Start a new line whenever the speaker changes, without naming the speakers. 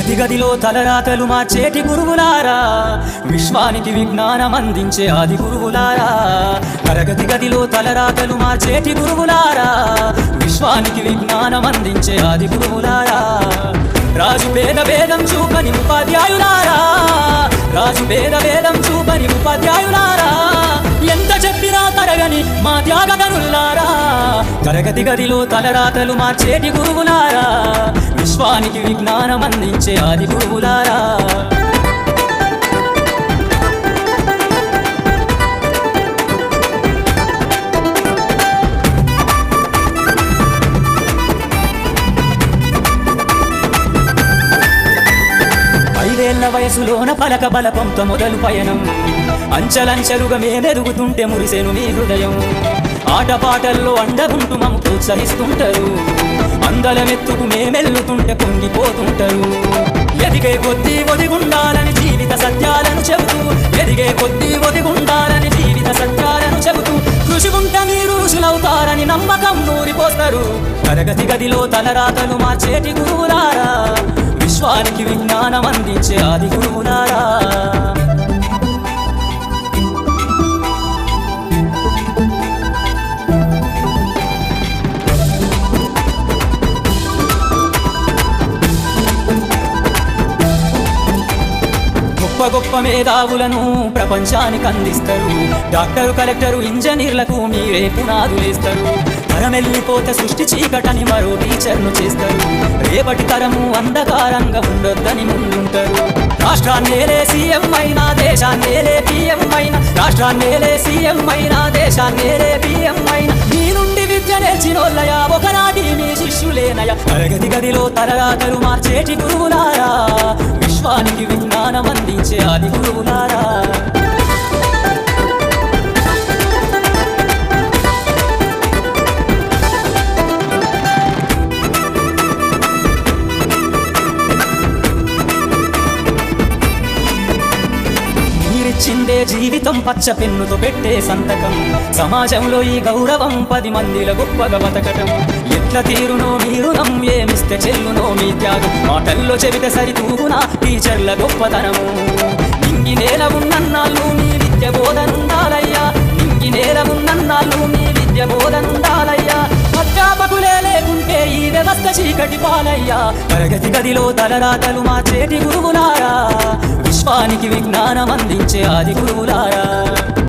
తరగతి గదిలో తలరాతలు మార్చేటి గురువులారా, విశ్వానికి విజ్ఞానం అందించే ఆది గురువులారా. తరగతి గదిలో తలరాతలు మార్చేటి గురువులారా, విశ్వానికి విజ్ఞానం అందించే ఆది గురువులారా. రాజు భేదం చూపని ఉపాధ్యాయులారా, రాజు భేదం చూపని ఉపాధ్యాయులారా. ఎంత చెప్పినా తరగని మా త్యాగధనులారా. తరగతి గదిలో తలరాతలు మార్చేటి గురువులారా, విశ్వానికి విజ్ఞానం అందించే ఆది గురువులారా. ఐదేళ్ల వయసులోన పలక బలపంతో మొదలు పయనం, అంచలంచెలుగా మేమెదుగుతుంటే మురిసెను మీ హృదయం. ఆటపాటల్లో అండగుంటూ మమ్ము ప్రోత్సహిస్తుంటారు, అందలమెత్తుకు మేమెల్లుతుంటే పొంగిపోతుంటారు. ఎదిగే కొద్దీ ఒదిగుండాలని జీవిత సత్యాలను చెబుతూ, ఎదిగే కొద్దీ ఒదిగుండాలని జీవిత సత్యాలను చెబుతూ, కృషిగుంట మీరు ఋషులవుతారని నమ్మకం నూరిపోస్తారు. తరగతి గదిలో తలరాతలు మార్చేటి గురువులారా, విశ్వానికి విజ్ఞానం అందించే ఆది గురువులారా. గొప్ప గొప్ప మేధావులను ప్రపంచానికి అందిస్తారు. డాక్టరు, కలెక్టరు, ఇంజనీర్లకు మీరే పునాదులేస్తారు. తరమెల్లిపోతే సృష్టి చీకటని మరో టీచర్ను చేస్తారు. రేపటి తరము అంధకారంగా ఉండొద్దని ముందుంటారు. రాష్ట్రాన్నేలే సీఎం అయినా, దేశాన్నేలే పిఎం అయినా, రాష్ట్రాన్నేలే సీఎం అయినా, దేశాన్నేలే పిఎం అయినా, మీ నుండి విద్య నేర్చినోళ్ళయా, ఒకనాటి మీ శిష్యులేనయా. తరగతి గదిలో తలరాతలు మార్చేటి గురువులారా, విశ్వానికి విజ్ఞానం అందించే ఆది గురువులారా. మీరిచ్చిందే జీవితం పచ్చ పెన్నుతో పెట్టే సంతకం, సమాజంలో ఈ గౌరవం 10 మందిల గొప్పగా బతకటం. ఎట్ల తీరునో మీరు ఏమిస్తే చెల్లునో మీ త్యాగం, మాటల్లో చెబితే సరితూగునా టీచర్ల గొప్పతనము. నింగి నేల ఉన్నన్నాళ్ళు మీ విద్య బోధనుండాలయ్యా, నింగి నేల ఉన్నన్నాళ్ళు మీ విద్య బోధనుండాలయ్యా. అధ్యాపకులే లేకుంటే ఈ వ్యవస్థ చీకటి పాలయ్యా. తరగతి గదిలో తలరాతలు మార్చేటి గురువులారా, విశ్వానికి విజ్ఞానం అందించే ఆది గురువులారా.